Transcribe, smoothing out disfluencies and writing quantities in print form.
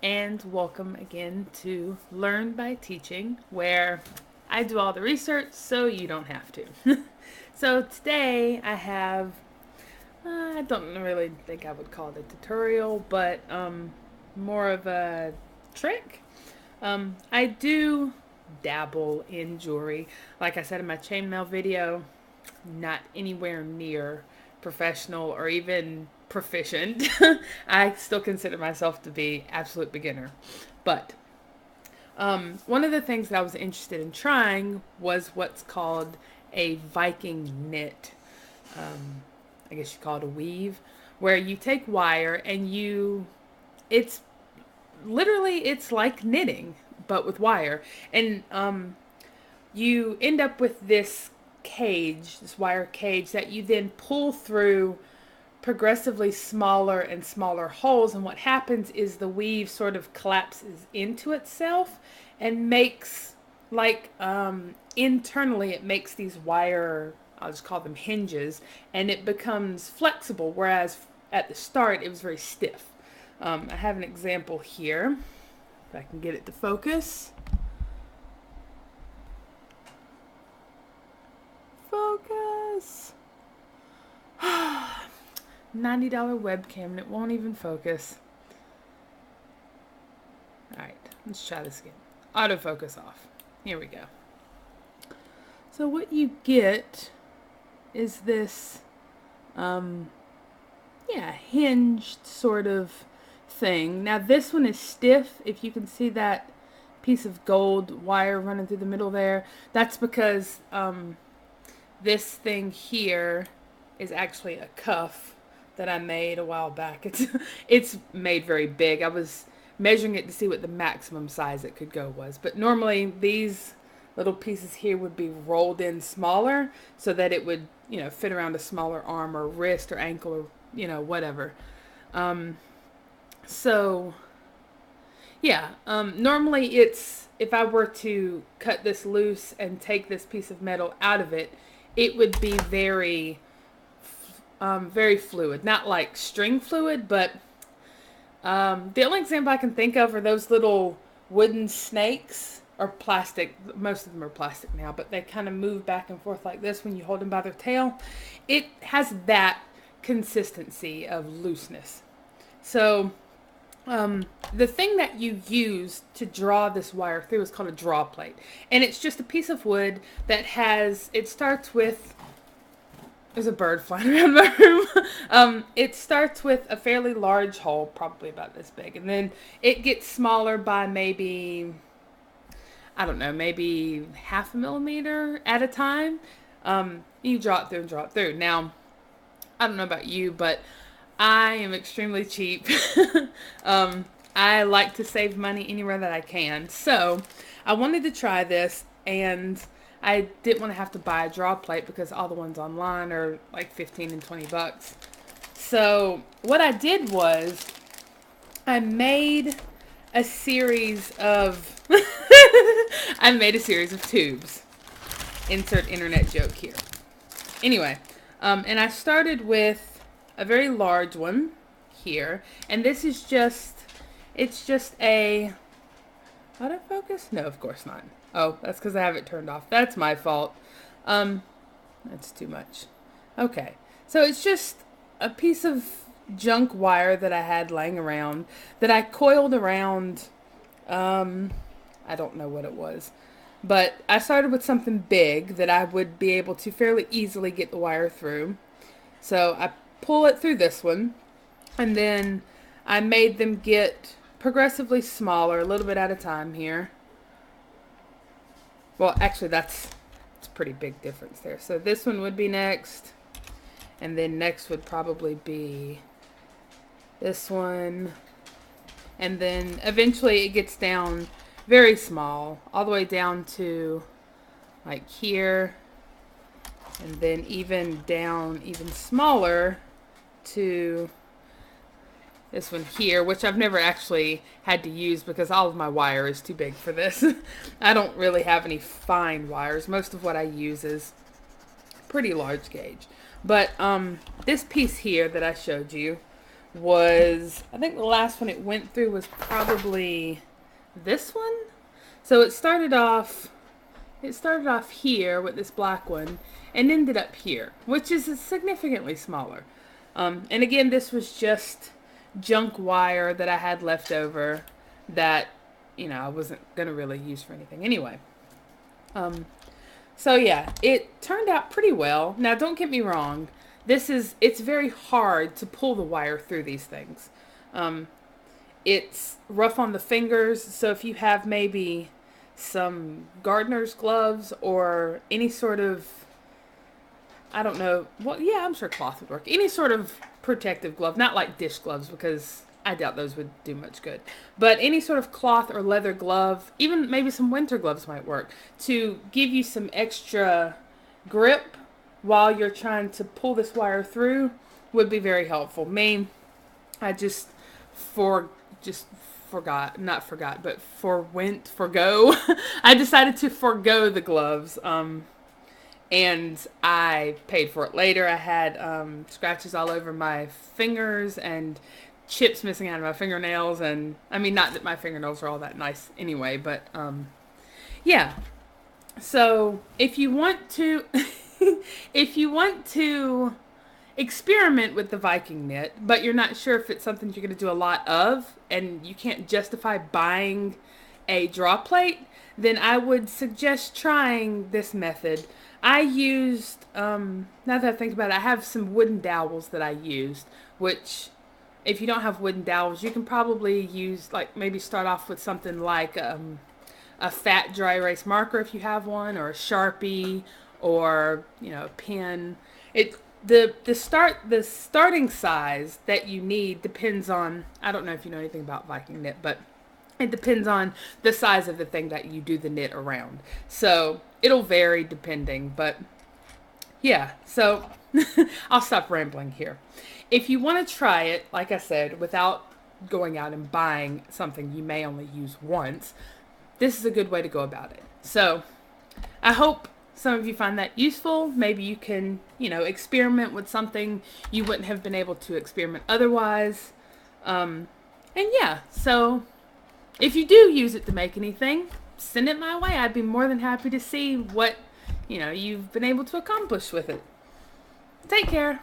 and welcome again to Learn by Teaching, where I do all the research so you don't have to. So today I have, I don't really think I would call it a tutorial, but more of a trick. I do dabble in jewelry. Like I said in my chainmail video, not anywhere near professional or even proficient. I still consider myself to be absolute beginner. But one of the things that I was interested in trying was what's called a Viking knit. I guess you call it a weave, where you take wire and it's literally, it's like knitting, but with wire. And you end up with this wire cage that you then pull through progressively smaller and smaller holes. And what happens is the weave sort of collapses into itself and makes, like, internally, it makes these wire, I'll just call them hinges, and it becomes flexible, whereas at the start it was very stiff. I have an example here, if I can get it to focus. Focus. $90 webcam and it won't even focus. Alright, let's try this again. Autofocus off. Here we go. So what you get is this, hinged sort of thing. Now this one is stiff. If you can see that piece of gold wire running through the middle there, that's because this thing here is actually a cuff that I made a while back. It's made very big. I was measuring it to see what the maximum size it could go was. But normally these little pieces here would be rolled in smaller so that it would, fit around a smaller arm or wrist or ankle or, whatever. So yeah, normally if I were to cut this loose and take this piece of metal out of it, it would be very fluid. Not like string fluid, but the only example I can think of are those little wooden snakes, or plastic. Most of them are plastic now, but they kind of move back and forth like this when you hold them by their tail. It has that consistency of looseness. So the thing that you use to draw this wire through is called a draw plate. And it's just a piece of wood that it starts with, there's a bird flying around my room. It starts with a fairly large hole, probably about this big. And then it gets smaller by maybe, I don't know, maybe half a millimeter at a time. You draw it through and draw it through. Now, I don't know about you, but I am extremely cheap. I like to save money anywhere that I can. So I wanted to try this, and I didn't want to have to buy a draw plate because all the ones online are like 15 and 20 bucks. So what I did was I made a series of tubes. Insert internet joke here. Anyway, and I started with a very large one here, and this is it's just a autofocus? No, of course not. Oh, that's because I have it turned off. That's my fault. That's too much. Okay, so it's just a piece of junk wire that I had laying around that I coiled around. I don't know what it was, but I started with something big that I would be able to fairly easily get the wire through. So I pull it through this one, and then I made them get progressively smaller, a little bit at a time here. Well, actually, it's a pretty big difference there. So this one would be next, and then next would probably be this one, and then eventually it gets down very small, all the way down to like here, and then even down even smaller to this one here, which I've never actually had to use because all of my wire is too big for this. I don't really have any fine wires. Most of what I use is pretty large gauge. But this piece here that I showed you was, I think the last one it went through was probably this one. So it started off here with this black one and ended up here, which is significantly smaller. And again, this was just junk wire that I had left over that, I wasn't going to really use for anything anyway. So yeah, it turned out pretty well. Now, don't get me wrong. It's very hard to pull the wire through these things. Um, it's rough on the fingers, so if you have maybe some gardener's gloves or any sort of, I don't know, well, yeah, I'm sure cloth would work. Any sort of protective glove, not like dish gloves because I doubt those would do much good. But any sort of cloth or leather glove, even maybe some winter gloves might work to give you some extra grip while you're trying to pull this wire through would be very helpful. Me, I just forgot, not forgot, but forgo. I decided to forgo the gloves. And I paid for it later. I had scratches all over my fingers and chips missing out of my fingernails. And I mean, not that my fingernails are all that nice anyway, but yeah. So if you want to, if you want to experiment with the Viking knit, but you're not sure if it's something you're going to do a lot of, and you can't justify buying a draw plate, then I would suggest trying this method. I used, now that I think about it, I have some wooden dowels that I used, which if you don't have wooden dowels, you can probably use, like maybe start off with something like a fat dry erase marker if you have one, or a Sharpie, or, a pen. The starting size that you need depends on, I don't know if you know anything about Viking knit, but it depends on the size of the thing that you do the knit around. So it'll vary depending, but yeah, so I'll stop rambling here. If you want to try it, like I said, without going out and buying something you may only use once, this is a good way to go about it. So I hope some of you find that useful. Maybe you can, experiment with something you wouldn't have been able to experiment otherwise. And yeah, so if you do use it to make anything, send it my way. I'd be more than happy to see what, you've been able to accomplish with it. Take care.